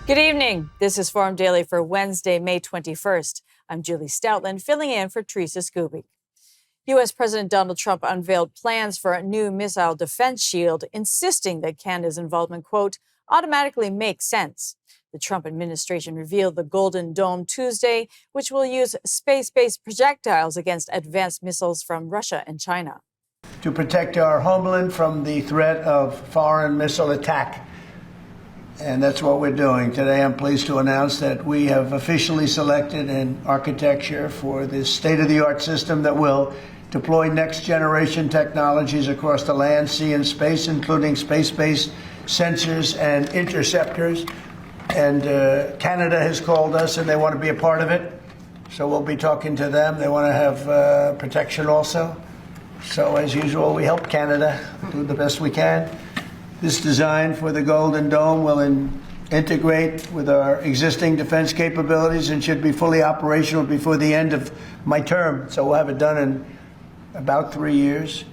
Good evening. This is Forum Daily for Wednesday, May 21st. I'm Julie Stoutland, filling in for Teresa Scooby. U.S. President Donald Trump unveiled plans for a new missile defense shield, insisting that Canada's involvement, quote, automatically makes sense. The Trump administration revealed the Golden Dome Tuesday, which will use space-based projectiles against advanced missiles from Russia and China. To protect our homeland from the threat of foreign missile attack. And that's what we're doing. Today, I'm pleased to announce that we have officially selected an architecture for this state-of-the-art system that will deploy next-generation technologies across the land, sea, and space, including space-based sensors and interceptors. And Canada has called us, and they want to be a part of it. So we'll be talking to them. They want to have protection also. So, as usual, we help Canada do the best we can. This design for the Golden Dome will integrate with our existing defense capabilities and should be fully operational before the end of my term. So we'll have it done in about 3 years.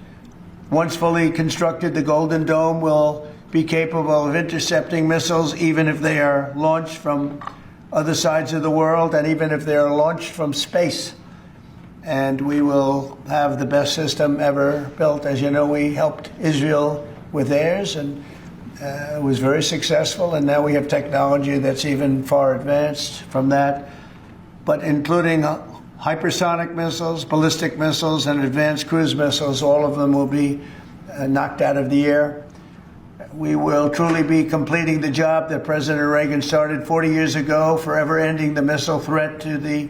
Once fully constructed, the Golden Dome will be capable of intercepting missiles even if they are launched from other sides of the world and even if they are launched from space. And we will have the best system ever built. As you know, we helped Israel with theirs, and it was very successful. And now we have technology that's even far advanced from that, but including hypersonic missiles, ballistic missiles, and advanced cruise missiles. All of them will be knocked out of the air. We will truly be completing the job that President Reagan started 40 years ago, forever ending the missile threat to the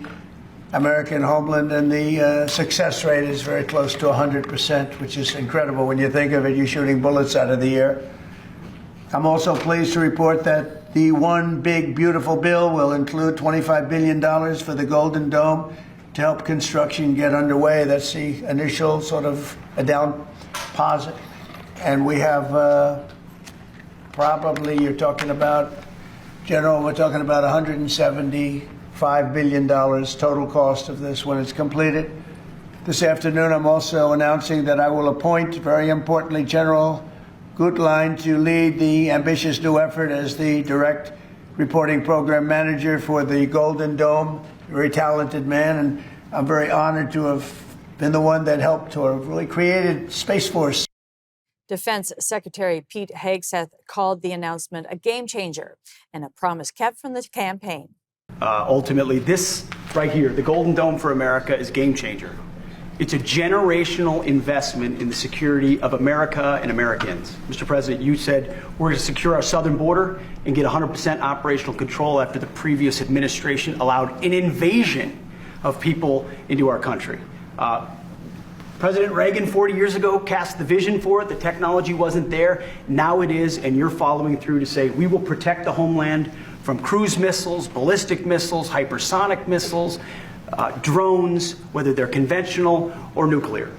American homeland, and the success rate is very close to 100%, which is incredible when you think of it. You're shooting bullets out of the air. I'm also pleased to report that the One Big Beautiful Bill will include $25 billion for the Golden Dome to help construction get underway. That's the initial sort of a down deposit. And we have probably, you're talking about, General, we're talking about $175 billion total cost of this when it's completed. This afternoon, I'm also announcing that I will appoint, very importantly, General Gutlein to lead the ambitious new effort as the direct reporting program manager for the Golden Dome. A very talented man, and I'm very honored to have been the one that helped to have really created Space Force. Defense Secretary Pete Hegseth called the announcement a game changer and a promise kept from the campaign. Ultimately, this right here, the Golden Dome for America, is game changer. It's a generational investment in the security of America and Americans. Mr. President, you said we're going to secure our southern border and get 100% operational control after the previous administration allowed an invasion of people into our country. President Reagan 40 years ago cast the vision for it. The technology wasn't there. Now it is, and you're following through to say we will protect the homeland from cruise missiles, ballistic missiles, hypersonic missiles, drones, whether they're conventional or nuclear.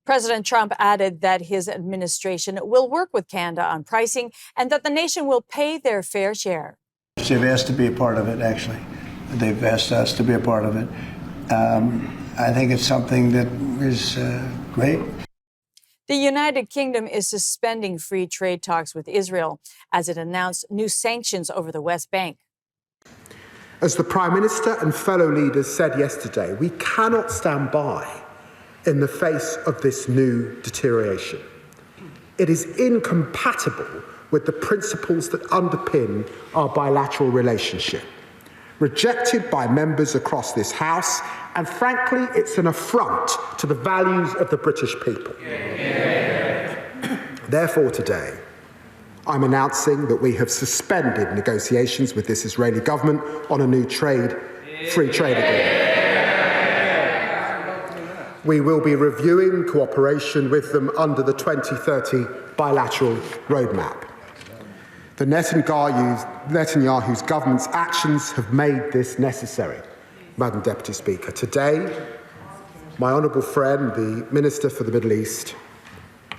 President Trump added that his administration will work with Canada on pricing and that the nation will pay their fair share. They've asked to be a part of it, actually. They've asked us to be a part of it. I think it's something that is great. The United Kingdom is suspending free trade talks with Israel as it announced new sanctions over the West Bank. As the Prime Minister and fellow leaders said yesterday, we cannot stand by in the face of this new deterioration. It is incompatible with the principles that underpin our bilateral relationship, rejected by members across this House, and frankly, it's an affront to the values of the British people. Therefore, today, I'm announcing that we have suspended negotiations with this Israeli government on a new free trade agreement. We will be reviewing cooperation with them under the 2030 bilateral roadmap. The Netanyahu's government's actions have made this necessary, Madam Deputy Speaker. Today, my honourable friend, the Minister for the Middle East,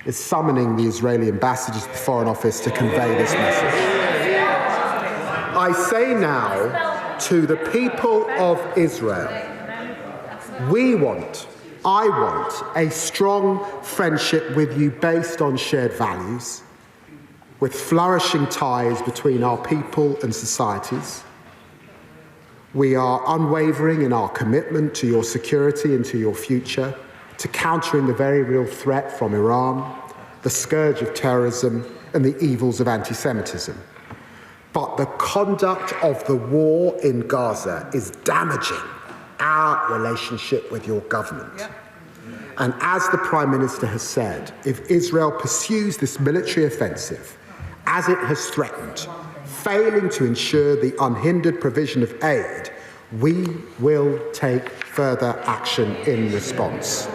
is summoning the Israeli ambassador to the Foreign Office to convey this message. I say now to the people of Israel, I want a strong friendship with you based on shared values, with flourishing ties between our people and societies. We are unwavering in our commitment to your security and to your future, to countering the very real threat from Iran, the scourge of terrorism, and the evils of anti-Semitism. But the conduct of the war in Gaza is damaging our relationship with your government. And as the Prime Minister has said, if Israel pursues this military offensive, as it has threatened, failing to ensure the unhindered provision of aid, we will take further action in response.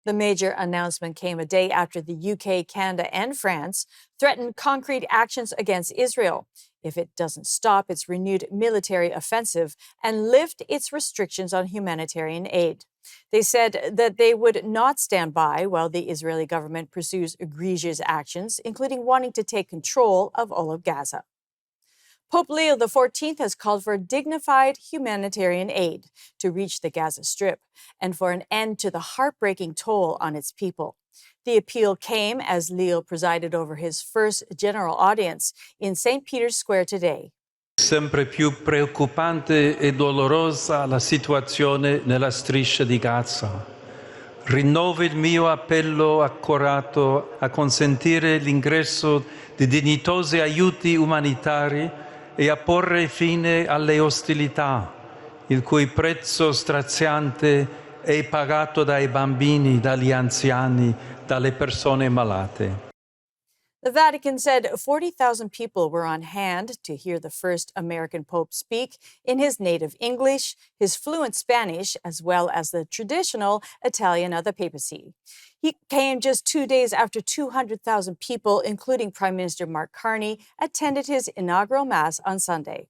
The major announcement came a day after the UK, Canada, and France threatened concrete actions against Israel if it doesn't stop its renewed military offensive and lift its restrictions on humanitarian aid. They said that they would not stand by while the Israeli government pursues egregious actions, including wanting to take control of all of Gaza. Pope Leo XIV has called for dignified humanitarian aid to reach the Gaza Strip and for an end to the heartbreaking toll on its people. The appeal came as Leo presided over his first general audience in St. Peter's Square today. Sempre più preoccupante e dolorosa la situazione nella striscia di Gaza. Rinnovo il mio appello accorato a consentire l'ingresso di dignitosi aiuti umanitari e a porre fine alle ostilità, il cui prezzo straziante è pagato dai bambini, dagli anziani, dalle persone malate. The Vatican said 40,000 people were on hand to hear the first American Pope speak in his native English, his fluent Spanish, as well as the traditional Italian of the papacy. He came just 2 days after 200,000 people, including Prime Minister Mark Carney, attended his inaugural Mass on Sunday.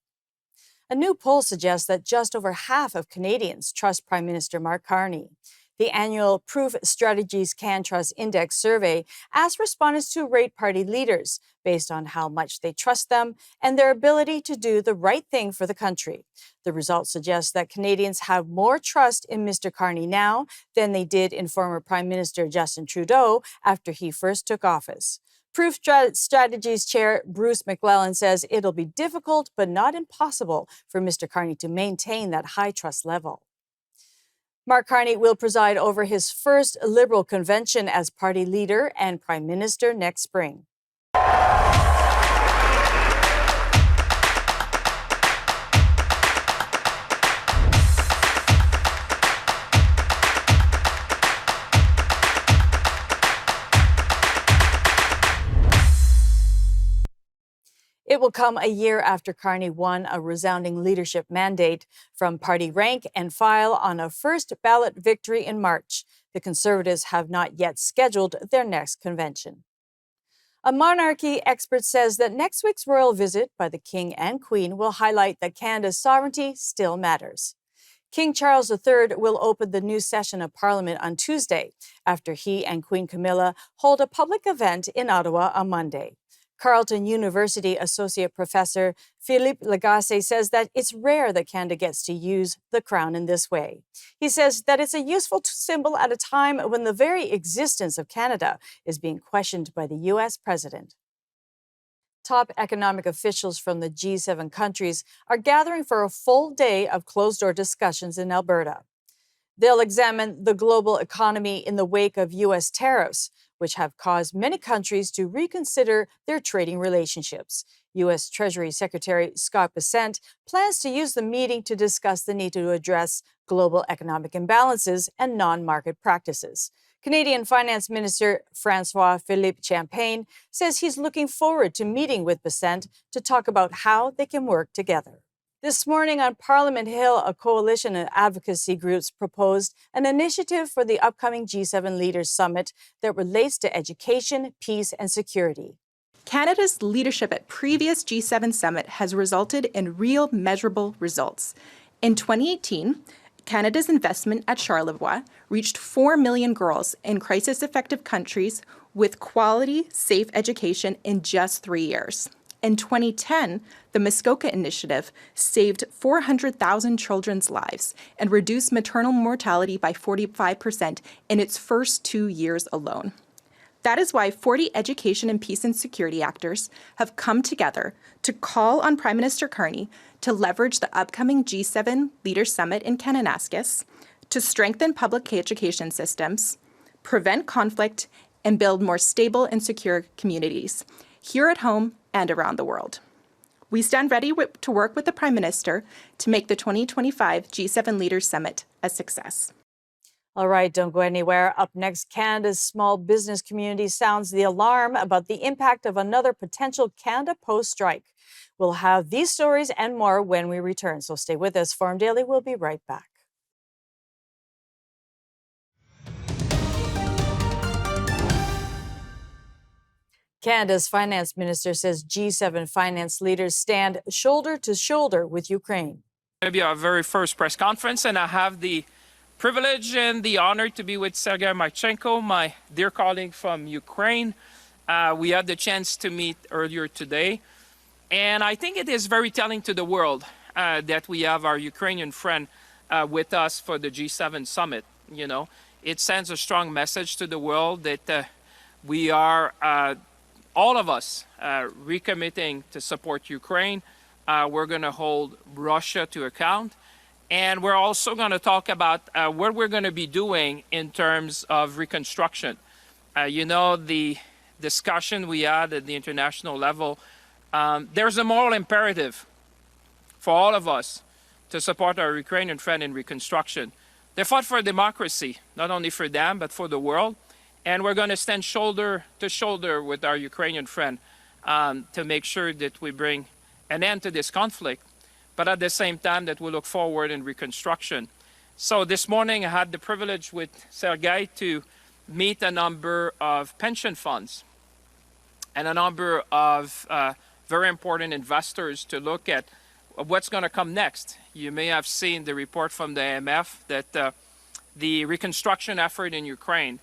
A new poll suggests that just over half of Canadians trust Prime Minister Mark Carney. The annual Proof Strategies Can Trust Index survey asked respondents to rate party leaders based on how much they trust them and their ability to do the right thing for the country. The results suggest that Canadians have more trust in Mr. Carney now than they did in former Prime Minister Justin Trudeau after he first took office. Proof Strategies Chair Bruce McClellan says it'll be difficult but not impossible for Mr. Carney to maintain that high trust level. Mark Carney will preside over his first Liberal convention as party leader and Prime Minister next spring. It will come a year after Carney won a resounding leadership mandate from party rank and file on a first ballot victory in March. The Conservatives have not yet scheduled their next convention. A monarchy expert says that next week's royal visit by the King and Queen will highlight that Canada's sovereignty still matters. King Charles III will open the new session of Parliament on Tuesday after he and Queen Camilla hold a public event in Ottawa on Monday. Carleton University Associate Professor Philippe Lagacé says that it's rare that Canada gets to use the crown in this way. He says that it's a useful symbol at a time when the very existence of Canada is being questioned by the U.S. president. Top economic officials from the G7 countries are gathering for a full day of closed-door discussions in Alberta. They'll examine the global economy in the wake of U.S. tariffs, which have caused many countries to reconsider their trading relationships. U.S. Treasury Secretary Scott Bessent plans to use the meeting to discuss the need to address global economic imbalances and non-market practices. Canadian Finance Minister François-Philippe Champagne says he's looking forward to meeting with Bessent to talk about how they can work together. This morning on Parliament Hill, a coalition of advocacy groups proposed an initiative for the upcoming G7 Leaders Summit that relates to education, peace, and security. Canada's leadership at previous G7 Summit has resulted in real measurable results. In 2018, Canada's investment at Charlevoix reached 4 million girls in crisis-affected countries with quality, safe education in just 3 years. In 2010, the Muskoka Initiative saved 400,000 children's lives and reduced maternal mortality by 45% in its first 2 years alone. That is why 40 education and peace and security actors have come together to call on Prime Minister Carney to leverage the upcoming G7 Leaders Summit in Kananaskis to strengthen public education systems, prevent conflict, and build more stable and secure communities here at home and around the world. We stand ready to work with the Prime Minister to make the 2025 G7 Leaders Summit a success. All right, don't go anywhere. Up next, Canada's small business community sounds the alarm about the impact of another potential Canada Post strike. We'll have these stories and more when we return, so stay with us. Forum Daily will be right back. Canada's finance minister says G7 finance leaders stand shoulder to shoulder with Ukraine. It's going to be our very first press conference, and I have the privilege and the honor to be with Sergei Marchenko, my dear colleague from Ukraine. We had the chance to meet earlier today, and I think it is very telling to the world that we have our Ukrainian friend with us for the G7 summit. You know, it sends a strong message to the world that we are, all of us, recommitting to support Ukraine. We're going to hold Russia to account. And we're also going to talk about what we're going to be doing in terms of reconstruction. You know, the discussion we had at the international level, there's a moral imperative for all of us to support our Ukrainian friend in reconstruction. They fought for democracy, not only for them, but for the world. And we're going to stand shoulder to shoulder with our Ukrainian friend to make sure that we bring an end to this conflict, but at the same time that we look forward in reconstruction. So this morning I had the privilege with Sergei to meet a number of pension funds and a number of very important investors to look at what's going to come next. You may have seen the report from the IMF that the reconstruction effort in Ukraine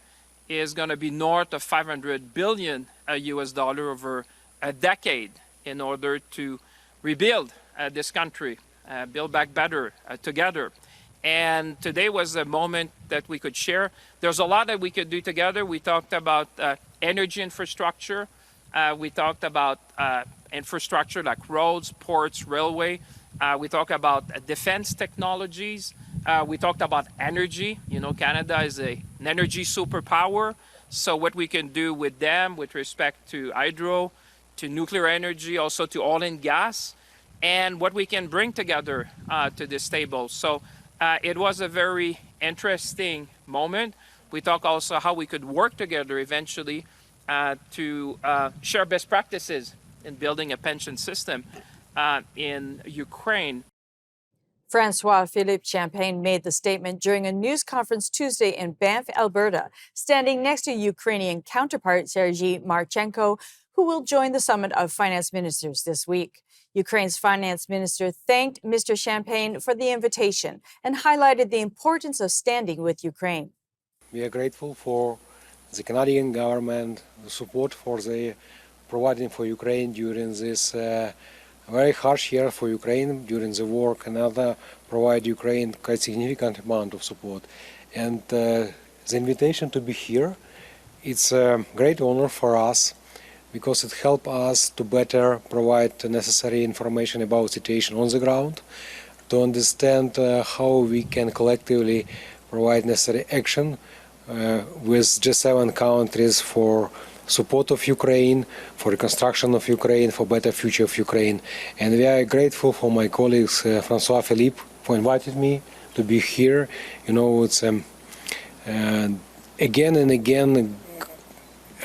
is going to be north of $500 billion US dollar over a decade in order to rebuild this country, build back better together. And today was a moment that we could share. There's a lot that we could do together. We talked about energy infrastructure. We talked about infrastructure like roads, ports, railway. We talked about defense technologies. We talked about energy. You know, Canada is an energy superpower. So what we can do with them with respect to hydro, to nuclear energy, also to oil and gas, and what we can bring together to this table. So it was a very interesting moment. We talked also how we could work together eventually to share best practices in building a pension system in Ukraine. Francois-Philippe Champagne made the statement during a news conference Tuesday in Banff, Alberta, standing next to Ukrainian counterpart Sergei Marchenko, who will join the summit of finance ministers this week. Ukraine's finance minister thanked Mr. Champagne for the invitation and highlighted the importance of standing with Ukraine. We are grateful for the Canadian government, the support for the providing for Ukraine during this very harsh year for Ukraine during the war. Canada provide Ukraine quite significant amount of support, and the invitation to be here, it's a great honor for us because it helps us to better provide the necessary information about the situation on the ground, to understand how we can collectively provide necessary action with G7 countries for support of Ukraine, for reconstruction of Ukraine, for better future of Ukraine. And we are grateful for my colleagues Francois-Philippe for inviting me to be here. You know, it's again and again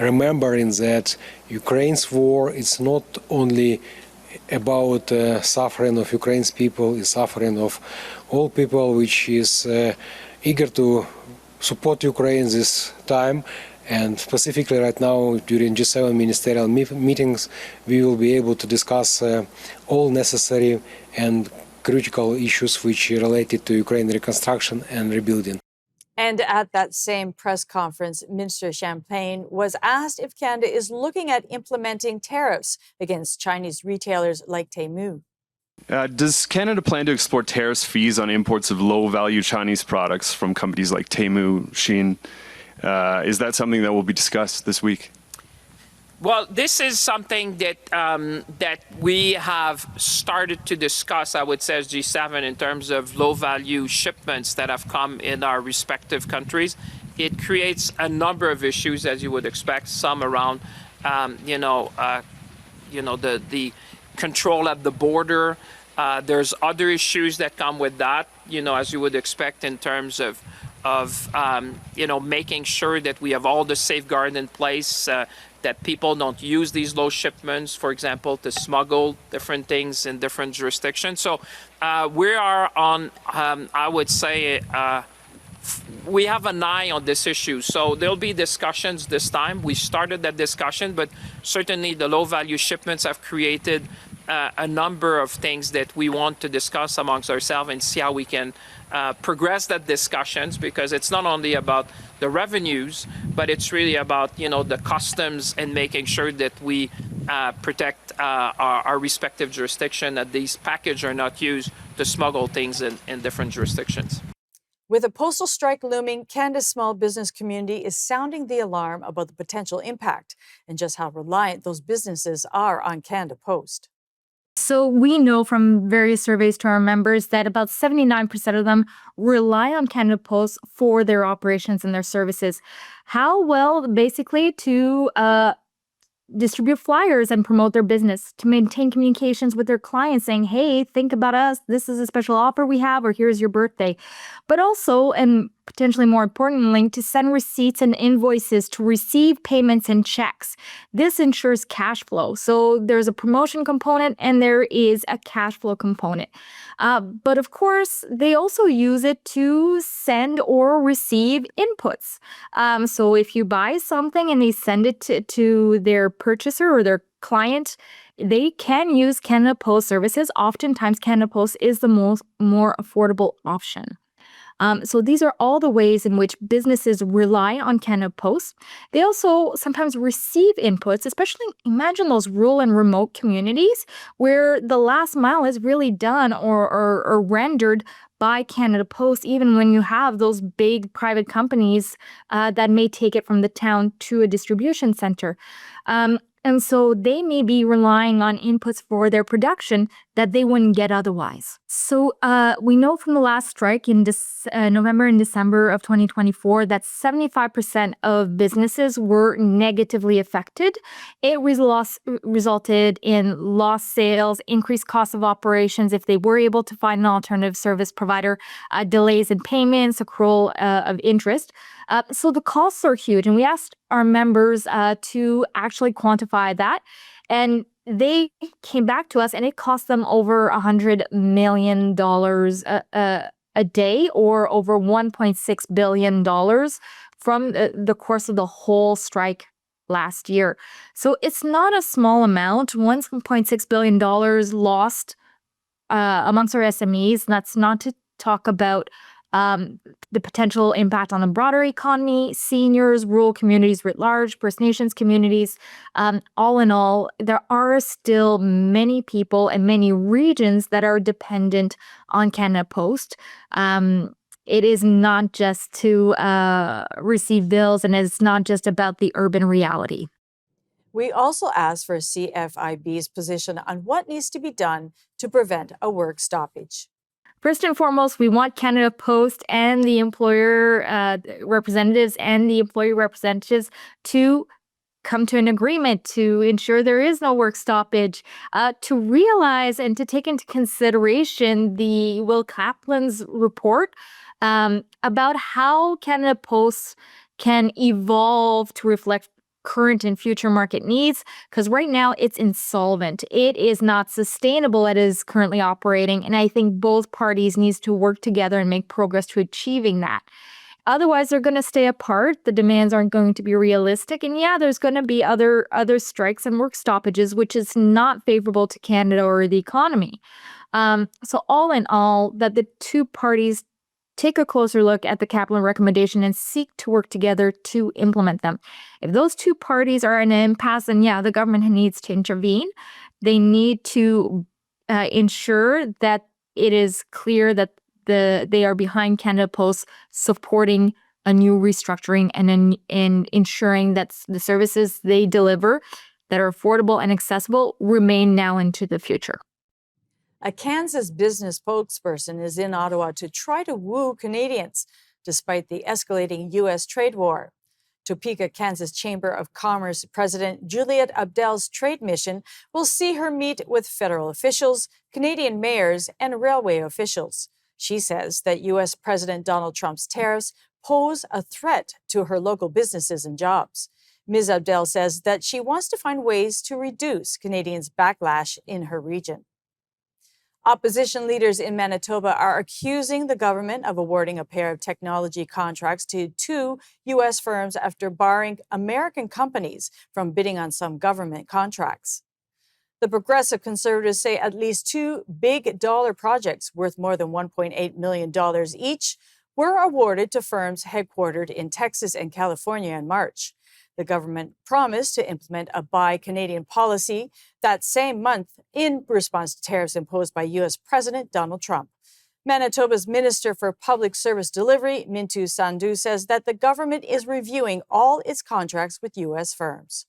remembering that Ukraine's war is not only about suffering of Ukraine's people, it's suffering of all people, which is eager to support Ukraine this time. And specifically right now, during G7 ministerial meetings, we will be able to discuss all necessary and critical issues which are related to Ukraine reconstruction and rebuilding. And at that same press conference, Minister Champagne was asked if Canada is looking at implementing tariffs against Chinese retailers like Temu. Does Canada plan to explore tariffs fees on imports of low-value Chinese products from companies like Temu, Shein? Is that something that will be discussed this week? Well, this is something that that we have started to discuss, I would say, as G7 in terms of low-value shipments that have come in our respective countries. It creates a number of issues, as you would expect, some around, the control at the border. There's other issues that come with that, as you would expect in terms of making sure that we have all the safeguards in place, that people don't use these low shipments, for example, to smuggle different things in different jurisdictions. So we are on, I would say, we have an eye on this issue. So there'll be discussions this time. We started that discussion, but certainly the low value shipments have created a number of things that we want to discuss amongst ourselves and see how we can progress that discussions, because it's not only about the revenues, but it's really about, the customs and making sure that we protect our respective jurisdiction, that these packages are not used to smuggle things in different jurisdictions. With a postal strike looming, Canada's small business community is sounding the alarm about the potential impact and just how reliant those businesses are on Canada Post. So we know from various surveys to our members that about 79% of them rely on Canada Post for their operations and their services. How well, basically, to distribute flyers and promote their business, to maintain communications with their clients saying, hey, think about us, this is a special offer we have, or here's your birthday. But also, and potentially more importantly, to send receipts and invoices, to receive payments and checks. This ensures cash flow. So there's a promotion component and there is a cash flow component. But of course, they also use it to send or receive inputs. So if you buy something and they send it to their purchaser or their client, they can use Canada Post services. Oftentimes, Canada Post is the more affordable option. So these are all the ways in which businesses rely on Canada Post. They also sometimes receive inputs, especially imagine those rural and remote communities where the last mile is really done or rendered by Canada Post, even when you have those big private companies that may take it from the town to a distribution center. And so they may be relying on inputs for their production that they wouldn't get otherwise. So we know from the last strike in November and December of 2024 that 75% of businesses were negatively affected. It resulted in lost sales, increased costs of operations if they were able to find an alternative service provider, delays in payments, accrual of interest. So the costs are huge, and we asked our members to actually quantify that, and they came back to us, and it cost them over $100 million a day, or over $1.6 billion from the course of the whole strike last year. So it's not a small amount. $1.6 billion lost amongst our SMEs. That's not to talk about the potential impact on the broader economy, seniors, rural communities writ large, First Nations communities. All in all, there are still many people and many regions that are dependent on Canada Post. It is not just to receive bills, and it's not just about the urban reality. We also asked for CFIB's position on what needs to be done to prevent a work stoppage. First and foremost, we want Canada Post and the employer representatives and the employee representatives to come to an agreement to ensure there is no work stoppage, to realize and to take into consideration the Will Kaplan's report about how Canada Post can evolve to reflect current and future market needs, because right now it's insolvent. It is not sustainable as it is currently operating, and I think both parties needs to work together and make progress to achieving that. Otherwise, they're going to stay apart. The demands aren't going to be realistic, and there's going to be other strikes and work stoppages, which is not favorable to Canada or the economy. So all in all, that the two parties take a closer look at the Kaplan recommendation and seek to work together to implement them. If those two parties are in an impasse, then the government needs to intervene. They need to ensure that it is clear that they are behind Canada Post supporting a new restructuring and ensuring that the services they deliver that are affordable and accessible remain now into the future. A Kansas business spokesperson is in Ottawa to try to woo Canadians, despite the escalating U.S. trade war. Topeka, Kansas Chamber of Commerce President Juliet Abdel's trade mission will see her meet with federal officials, Canadian mayors, and railway officials. She says that U.S. President Donald Trump's tariffs pose a threat to her local businesses and jobs. Ms. Abdel says that she wants to find ways to reduce Canadians' backlash in her region. Opposition leaders in Manitoba are accusing the government of awarding a pair of technology contracts to 2 U.S. firms after barring American companies from bidding on some government contracts. The Progressive Conservatives say at least 2 big dollar projects worth more than $1.8 million each were awarded to firms headquartered in Texas and California in March. The government promised to implement a Buy Canadian policy that same month in response to tariffs imposed by U.S. President Donald Trump. Manitoba's Minister for Public Service Delivery, Mintu Sandhu, says that the government is reviewing all its contracts with U.S. firms.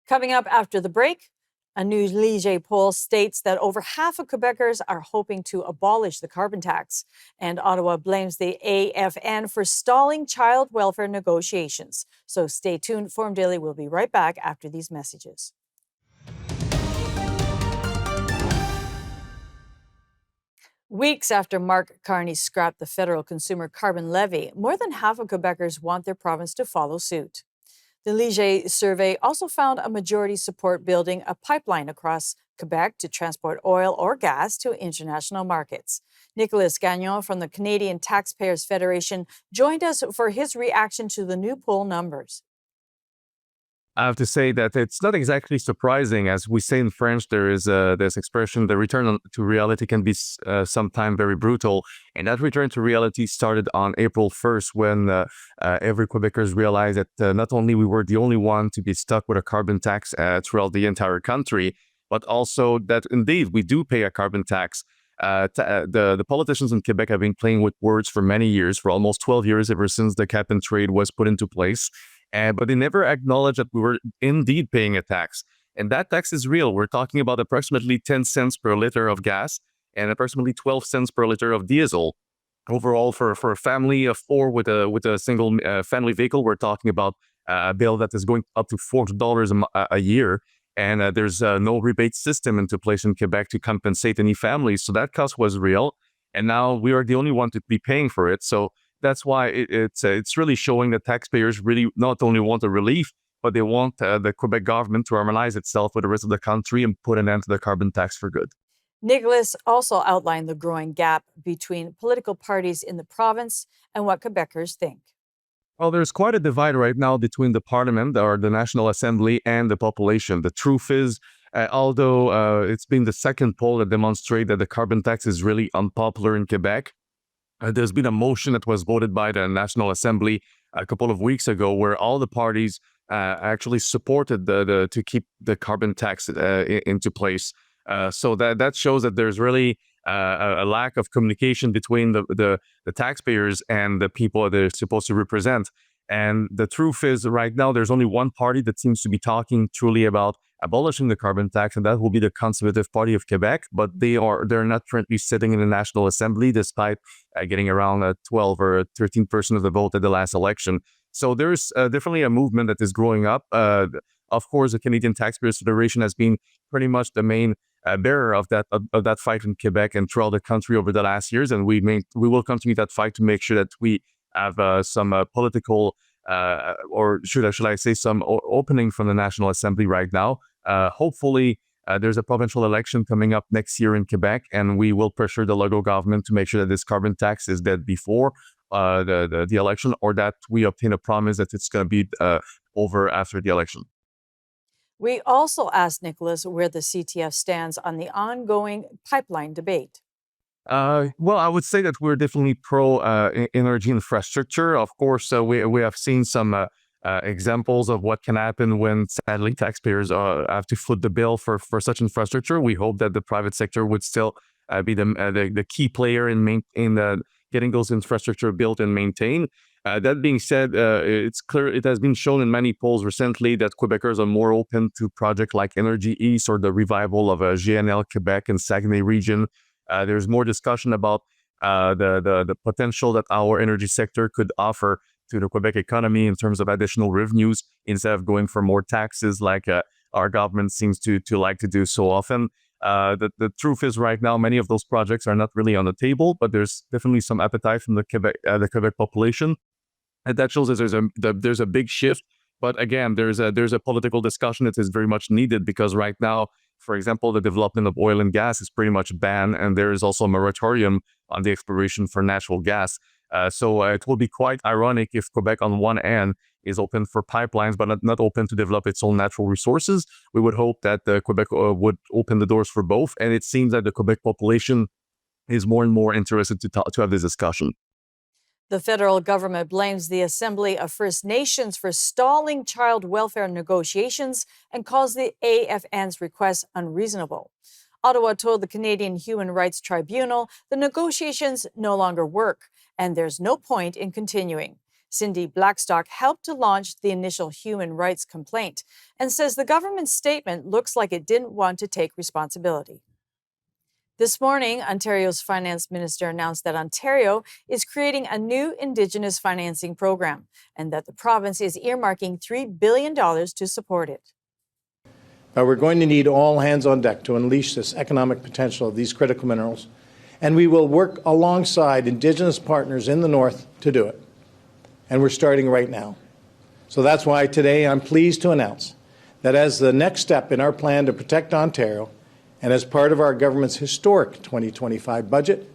Coming up after the break, a new Ligier poll states that over half of Quebecers are hoping to abolish the carbon tax, and Ottawa blames the AFN for stalling child welfare negotiations. So stay tuned. Forum Daily will be right back after these messages. Weeks after Mark Carney scrapped the federal consumer carbon levy, more than half of Quebecers want their province to follow suit. The Ligier survey also found a majority support building a pipeline across Quebec to transport oil or gas to international markets. Nicolas Gagnon from the Canadian Taxpayers Federation joined us for his reaction to the new poll numbers. I have to say that it's not exactly surprising. As we say in French, there is this expression, the return to reality can be sometimes very brutal. And that return to reality started on April 1st when every Quebecers realized that not only we were the only one to be stuck with a carbon tax throughout the entire country, but also that indeed we do pay a carbon tax. The politicians in Quebec have been playing with words for many years, for almost 12 years, ever since the cap and trade was put into place. But they never acknowledged that we were indeed paying a tax. And that tax is real. We're talking about approximately 10 cents per liter of gas and approximately 12 cents per liter of diesel. Overall, for a family of 4 with a single family vehicle, we're talking about a bill that is going up to $40 a year. And there's no rebate system into place in Quebec to compensate any families. So that cost was real. And now we are the only one to be paying for it. So that's why it's really showing that taxpayers really not only want a relief, but they want the Quebec government to harmonize itself with the rest of the country and put an end to the carbon tax for good. Nicholas also outlined the growing gap between political parties in the province and what Quebecers think. Well, there's quite a divide right now between the Parliament, or the National Assembly, and the population. The truth is, although it's been the second poll that demonstrates that the carbon tax is really unpopular in Quebec, there's been a motion that was voted by the National Assembly a couple of weeks ago where all the parties actually supported to keep the carbon tax into place. So that shows that there's really a lack of communication between the taxpayers and the people they're supposed to represent. And the truth is, right now, there's only one party that seems to be talking truly about abolishing the carbon tax, and that will be the Conservative Party of Quebec. But they're not currently sitting in the National Assembly, despite getting around 12 or 13% of the vote at the last election. So there's definitely a movement that is growing up. Of course, the Canadian Taxpayers Federation has been pretty much the main bearer of that fight in Quebec and throughout the country over the last years, and we will continue that fight to make sure that we have some political, or should I say, some opening from the National Assembly right now. Hopefully, there's a provincial election coming up next year in Quebec, and we will pressure the Legault government to make sure that this carbon tax is dead before the election, or that we obtain a promise that it's going to be over after the election. We also asked Nicholas where the CTF stands on the ongoing pipeline debate. Well, I would say that we're definitely pro energy infrastructure. Of course, we have seen some examples of what can happen when, sadly, taxpayers have to foot the bill for such infrastructure. We hope that the private sector would still be the key player in getting those infrastructure built and maintained. That being said, it's clear it has been shown in many polls recently that Quebecers are more open to projects like Energy East or the revival of GNL Quebec and Saguenay region. There's more discussion about the potential that our energy sector could offer to the Quebec economy in terms of additional revenues instead of going for more taxes like our government seems to like to do so often. The truth is right now, many of those projects are not really on the table, but there's definitely some appetite from the Quebec population. And that shows that there's a big shift. But again, there's a political discussion that is very much needed because right now, for example, the development of oil and gas is pretty much banned, and there is also a moratorium on the exploration for natural gas. So it will be quite ironic if Quebec, on one end, is open for pipelines, but not open to develop its own natural resources. We would hope that Quebec would open the doors for both, and it seems that the Quebec population is more and more interested to have this discussion. The federal government blames the Assembly of First Nations for stalling child welfare negotiations and calls the AFN's request unreasonable. Ottawa told the Canadian Human Rights Tribunal the negotiations no longer work, and there's no point in continuing. Cindy Blackstock helped to launch the initial human rights complaint and says the government's statement looks like it didn't want to take responsibility. This morning, Ontario's finance minister announced that Ontario is creating a new Indigenous financing program and that the province is earmarking $3 billion to support it. We're going to need all hands on deck to unleash this economic potential of these critical minerals, and we will work alongside Indigenous partners in the North to do it. And we're starting right now. So that's why today I'm pleased to announce that as the next step in our plan to protect Ontario, and as part of our government's historic 2025 budget,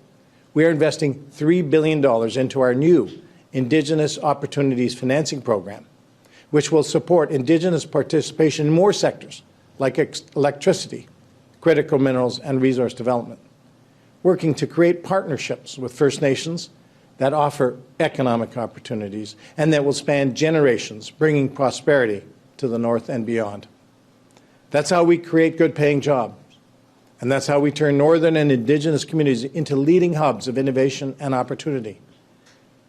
we are investing $3 billion into our new Indigenous Opportunities Financing Program, which will support Indigenous participation in more sectors like electricity, critical minerals, and resource development, working to create partnerships with First Nations that offer economic opportunities and that will span generations, bringing prosperity to the North and beyond. That's how we create good-paying jobs. And that's how we turn Northern and Indigenous communities into leading hubs of innovation and opportunity.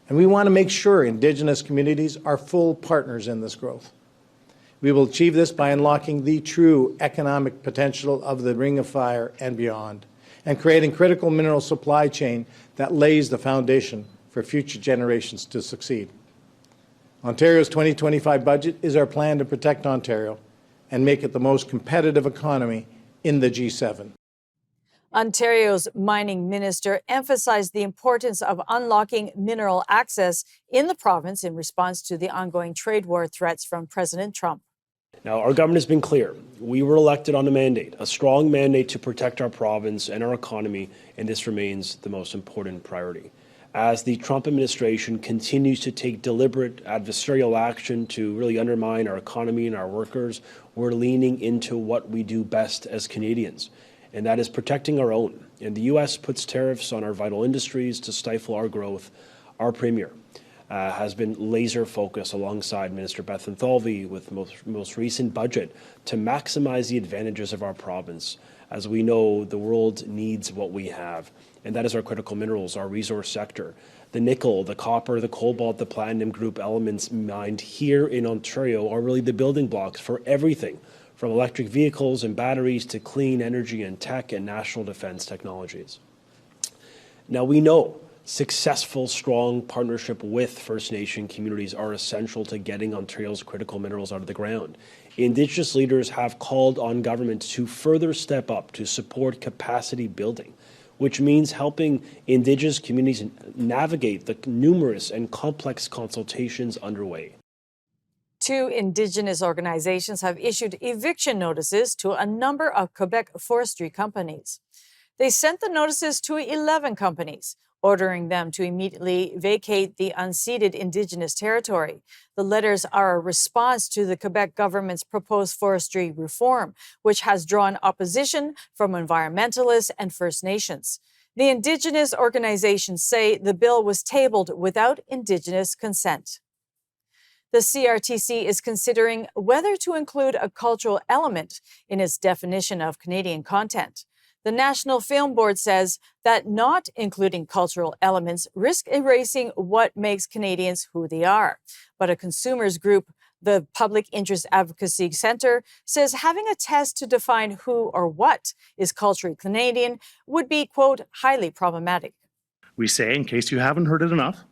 And we want to make sure Indigenous communities are full partners in this growth. We will achieve this by unlocking the true economic potential of the Ring of Fire and beyond, and creating critical mineral supply chain that lays the foundation for future generations to succeed. Ontario's 2025 budget is our plan to protect Ontario and make it the most competitive economy in the G7. Ontario's mining minister emphasized the importance of unlocking mineral access in the province in response to the ongoing trade war threats from President Trump. Now, our government has been clear. We were elected on a mandate, a strong mandate to protect our province and our economy, and this remains the most important priority. As the Trump administration continues to take deliberate adversarial action to really undermine our economy and our workers, we're leaning into what we do best as Canadians, and that is protecting our own. And the U.S. puts tariffs on our vital industries to stifle our growth. Our Premier has been laser focused alongside Minister Bethan Thalvey with most recent budget to maximize the advantages of our province. As we know, the world needs what we have, and that is our critical minerals, our resource sector. The nickel, the copper, the cobalt, the platinum group elements mined here in Ontario are really the building blocks for everything from electric vehicles and batteries to clean energy and tech and national defense technologies. Now, we know successful, strong partnership with First Nation communities are essential to getting Ontario's critical minerals out of the ground. Indigenous leaders have called on government to further step up to support capacity building, which means helping Indigenous communities navigate the numerous and complex consultations underway. 2 Indigenous organizations have issued eviction notices to a number of Quebec forestry companies. They sent the notices to 11 companies, ordering them to immediately vacate the unceded Indigenous territory. The letters are a response to the Quebec government's proposed forestry reform, which has drawn opposition from environmentalists and First Nations. The Indigenous organizations say the bill was tabled without Indigenous consent. The CRTC is considering whether to include a cultural element in its definition of Canadian content. The National Film Board says that not including cultural elements risk erasing what makes Canadians who they are. But a consumers group, the Public Interest Advocacy Centre, says having a test to define who or what is culturally Canadian would be, quote, highly problematic. We say, in case you haven't heard it enough,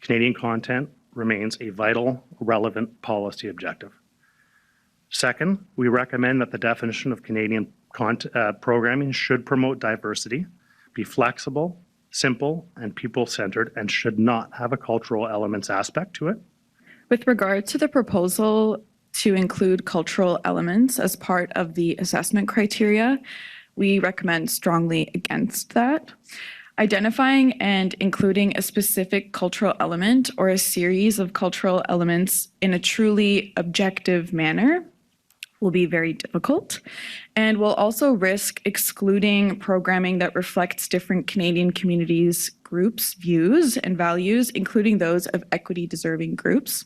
Canadian content remains a vital, relevant policy objective. Second, we recommend that the definition of Canadian programming should promote diversity, be flexible, simple, and people-centered, and should not have a cultural elements aspect to it. With regard to the proposal to include cultural elements as part of the assessment criteria, we recommend strongly against that. Identifying and including a specific cultural element or a series of cultural elements in a truly objective manner will be very difficult and will also risk excluding programming that reflects different Canadian communities, groups, views, and values, including those of equity-deserving groups.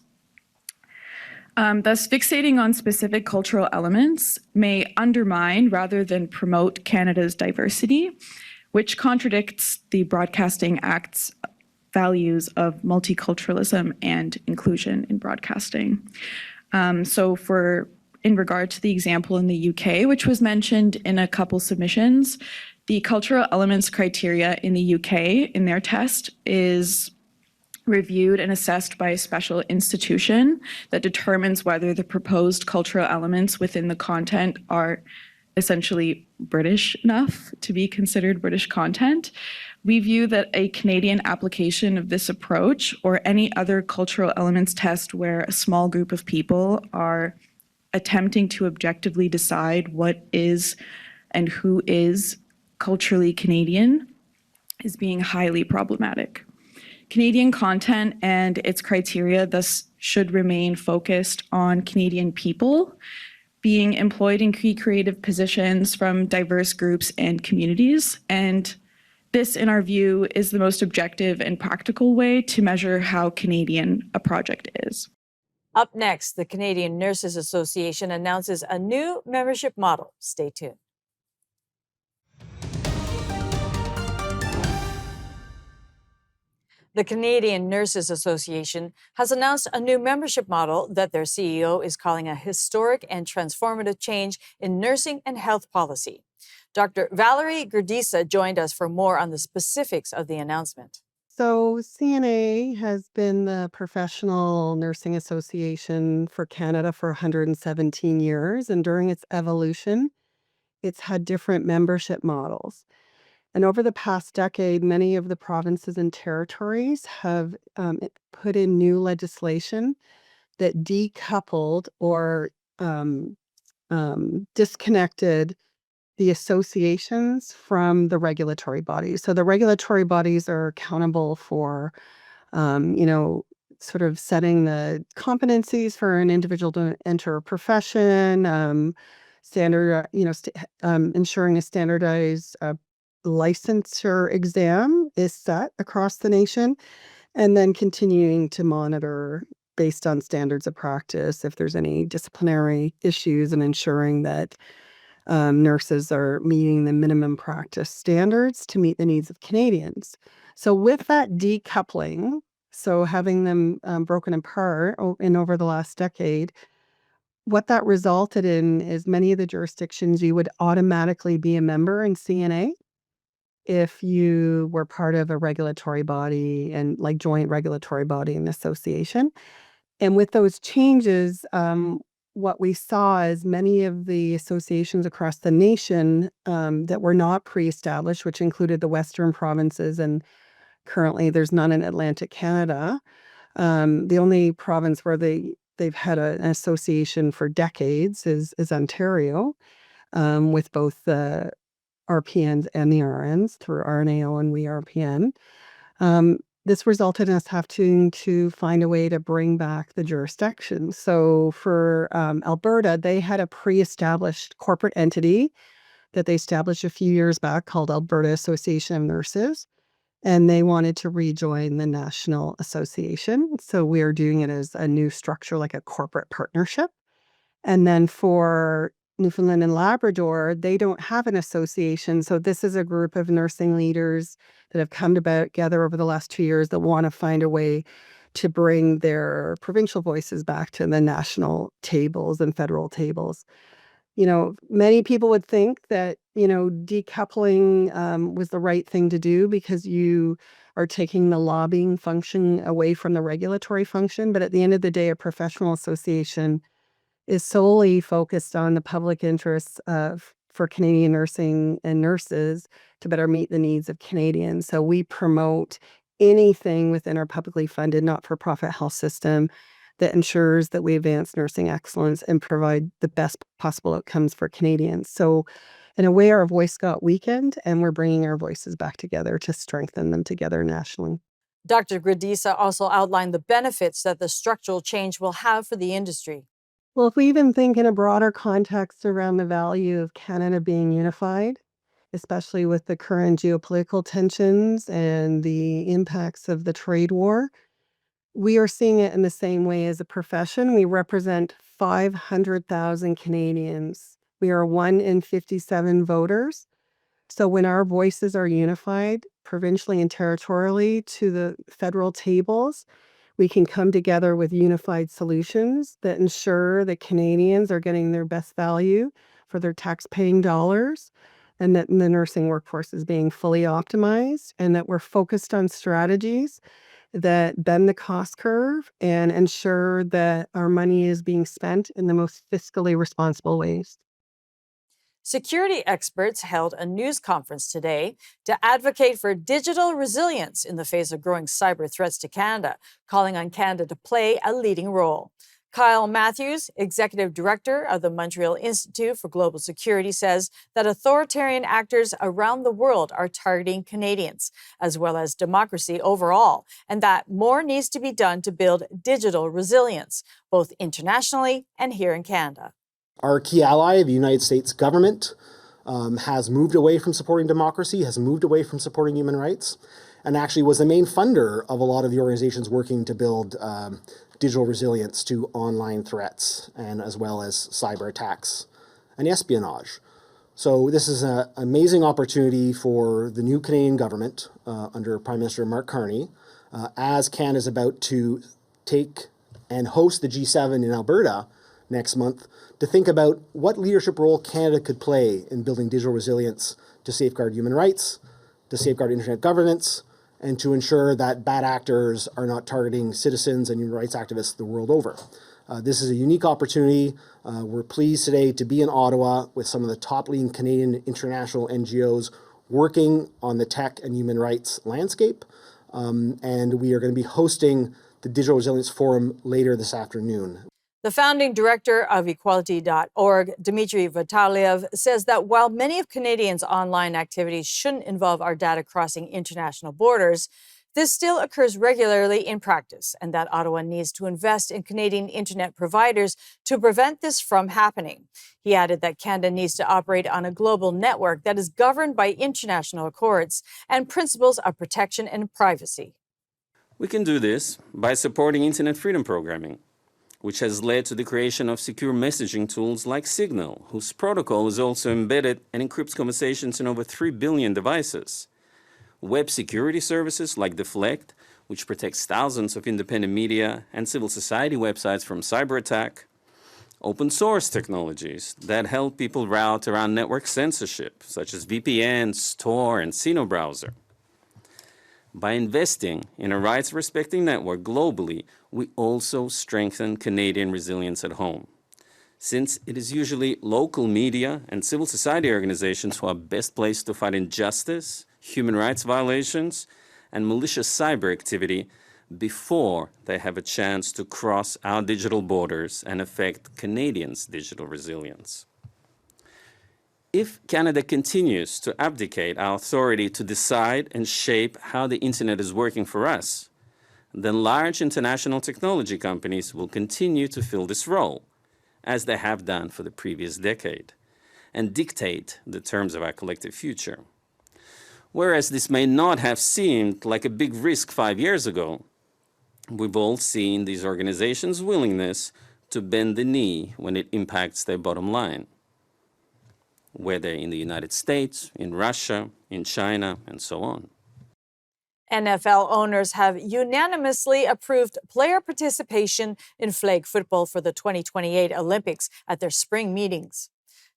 Thus, fixating on specific cultural elements may undermine rather than promote Canada's diversity, which contradicts the Broadcasting Act's values of multiculturalism and inclusion in broadcasting. In regard to the example in the UK, which was mentioned in a couple submissions, the cultural elements criteria in the UK in their test is reviewed and assessed by a special institution that determines whether the proposed cultural elements within the content are essentially British enough to be considered British content. We view that a Canadian application of this approach or any other cultural elements test where a small group of people are attempting to objectively decide what is and who is culturally Canadian is being highly problematic. Canadian content and its criteria thus should remain focused on Canadian people being employed in key creative positions from diverse groups and communities. And this, in our view, is the most objective and practical way to measure how Canadian a project is. Up next, the Canadian Nurses Association announces a new membership model. Stay tuned. The Canadian Nurses Association has announced a new membership model that their CEO is calling a historic and transformative change in nursing and health policy. Dr. Valerie Gurdisa joined us for more on the specifics of the announcement. So CNA has been the professional nursing association for Canada for 117 years, and during its evolution, it's had different membership models. And over the past decade, many of the provinces and territories have put in new legislation that decoupled or disconnected the associations from the regulatory bodies. So the regulatory bodies are accountable for, sort of setting the competencies for an individual to enter a profession, ensuring a standardized licensure exam is set across the nation, and then continuing to monitor based on standards of practice if there's any disciplinary issues and ensuring that nurses are meeting the minimum practice standards to meet the needs of Canadians. So with that decoupling, so having them broken apart over the last decade, what that resulted in is many of the jurisdictions you would automatically be a member in CNA if you were part of a regulatory body and like joint regulatory body and association. And with those changes, what we saw is many of the associations across the nation that were not pre-established, which included the Western provinces, and currently there's none in Atlantic Canada. The only province where they've had an association for decades is Ontario, with both the RPNs and the RNs through RNAO and We RPN. This resulted in us having to find a way to bring back the jurisdiction. So for Alberta, they had a pre-established corporate entity that they established a few years back called Alberta Association of Nurses, and they wanted to rejoin the National Association. So we are doing it as a new structure, like a corporate partnership. And then for Newfoundland and Labrador, they don't have an association. So this is a group of nursing leaders that have come together over the last 2 years that want to find a way to bring their provincial voices back to the national tables and federal tables. Many people would think that, decoupling was the right thing to do because you are taking the lobbying function away from the regulatory function. But at the end of the day, a professional association is solely focused on the public interests for Canadian nursing and nurses to better meet the needs of Canadians. So we promote anything within our publicly funded not-for-profit health system that ensures that we advance nursing excellence and provide the best possible outcomes for Canadians. So in a way, our voice got weakened, and we're bringing our voices back together to strengthen them together nationally. Dr. Gradisa also outlined the benefits that the structural change will have for the industry. Well, if we even think in a broader context around the value of Canada being unified, especially with the current geopolitical tensions and the impacts of the trade war, we are seeing it in the same way as a profession. We represent 500,000 Canadians. We are 1 in 57 voters. So when our voices are unified provincially and territorially to the federal tables, we can come together with unified solutions that ensure that Canadians are getting their best value for their tax-paying dollars, and that the nursing workforce is being fully optimized, and that we're focused on strategies that bend the cost curve and ensure that our money is being spent in the most fiscally responsible ways. Security experts held a news conference today to advocate for digital resilience in the face of growing cyber threats to Canada, calling on Canada to play a leading role. Kyle Matthews, Executive Director of the Montreal Institute for Global Security, says that authoritarian actors around the world are targeting Canadians, as well as democracy overall, and that more needs to be done to build digital resilience, both internationally and here in Canada. Our key ally, the United States government, has moved away from supporting democracy, has moved away from supporting human rights, and actually was the main funder of a lot of the organizations working to build digital resilience to online threats, and as well as cyber attacks and espionage. So this is an amazing opportunity for the new Canadian government under Prime Minister Mark Carney, as Canada is about to take and host the G7 in Alberta next month, to think about what leadership role Canada could play in building digital resilience to safeguard human rights, to safeguard internet governance, and to ensure that bad actors are not targeting citizens and human rights activists the world over. This is a unique opportunity. We're pleased today to be in Ottawa with some of the top leading Canadian international NGOs working on the tech and human rights landscape. And we are going to be hosting the Digital Resilience Forum later this afternoon. The founding director of Equality.org, Dmitry Vitaliev, says that while many of Canadians' online activities shouldn't involve our data crossing international borders, this still occurs regularly in practice, and that Ottawa needs to invest in Canadian internet providers to prevent this from happening. He added that Canada needs to operate on a global network that is governed by international accords and principles of protection and privacy. We can do this by supporting internet freedom programming, which has led to the creation of secure messaging tools like Signal, whose protocol is also embedded and encrypts conversations in over 3 billion devices. Web security services like Deflect, which protects thousands of independent media and civil society websites from cyber attack. Open source technologies that help people route around network censorship, such as VPNs, Tor, and Sino browser. By investing in a rights-respecting network globally, we also strengthen Canadian resilience at home, since it is usually local media and civil society organizations who are best placed to fight injustice, human rights violations, and malicious cyber activity before they have a chance to cross our digital borders and affect Canadians' digital resilience. If Canada continues to abdicate our authority to decide and shape how the internet is working for us, then large international technology companies will continue to fill this role, as they have done for the previous decade, and dictate the terms of our collective future. Whereas this may not have seemed like a big risk 5 years ago, we've all seen these organizations' willingness to bend the knee when it impacts their bottom line. whether in the United States, in Russia, in China, and so on. NFL owners have unanimously approved player participation in flag football for the 2028 Olympics at their spring meetings.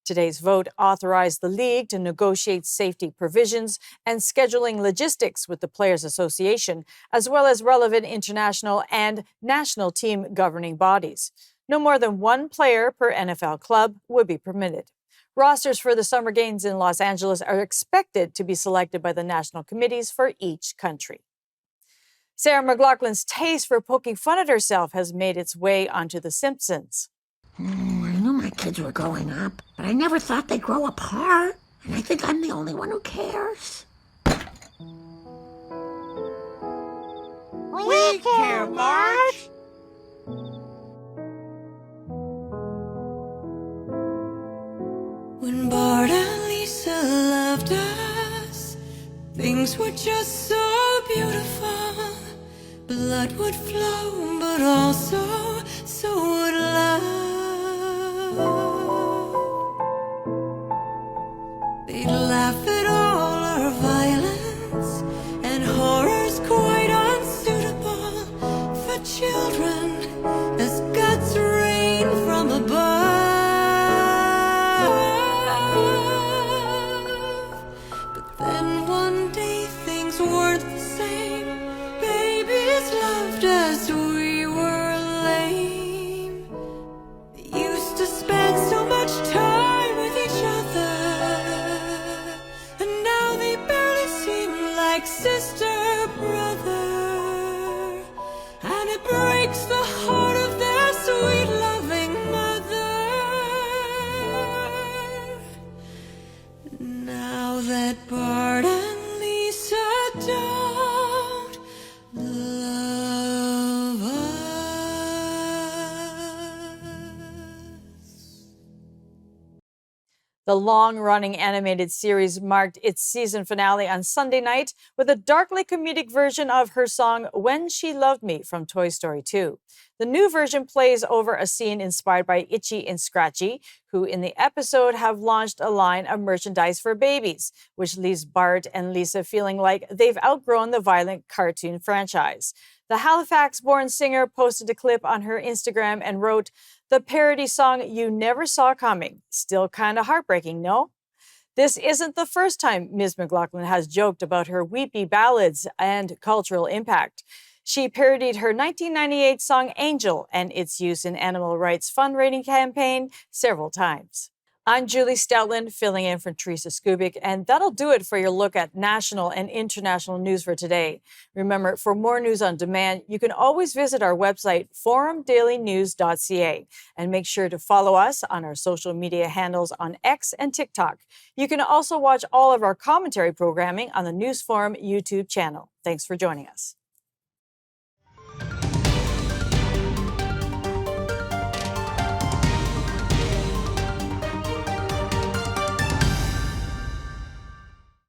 Today's vote authorized the league to negotiate safety provisions and scheduling logistics with the Players Association, as well as relevant international and national team governing bodies. No more than one player per NFL club would be permitted. Rosters for the Summer Games in Los Angeles are expected to be selected by the national committees for each country. Sarah McLachlan's taste for poking fun at herself has made its way onto The Simpsons. I knew my kids were growing up, but I never thought they'd grow apart. And I think I'm the only one who cares. We care, Marge! When Bart and Lisa loved us, things were just so beautiful. Blood would flow, but also so would love. They'd laugh at all our violence and horrors quite unsuitable for children as guts rain from above. But then one day things weren't the same. Babies loved us, we were lame. They used to spend so much time with each other, and now they barely seem like sister, brother. And it breaks the heart of their sweet loving mother. Now that Bart and Lisa don't love us. The long-running animated series marked its season finale on Sunday night with a darkly comedic version of her song When She Loved Me from Toy Story 2. The new version plays over a scene inspired by Itchy and Scratchy, who in the episode have launched a line of merchandise for babies, which leaves Bart and Lisa feeling like they've outgrown the violent cartoon franchise. The Halifax-born singer posted a clip on her Instagram and wrote, "The parody song you never saw coming. Still kind of heartbreaking, no?" This isn't the first time Ms. McLachlan has joked about her weepy ballads and cultural impact. She parodied her 1998 song Angel and its use in animal rights fundraising campaign several times. I'm Julie Stoutland, filling in for Teresa Skubik, and that'll do it for your look at national and international news for today. Remember, for more news on demand, you can always visit our website, forumdailynews.ca, and make sure to follow us on our social media handles on X and TikTok. You can also watch all of our commentary programming on the News Forum YouTube channel. Thanks for joining us.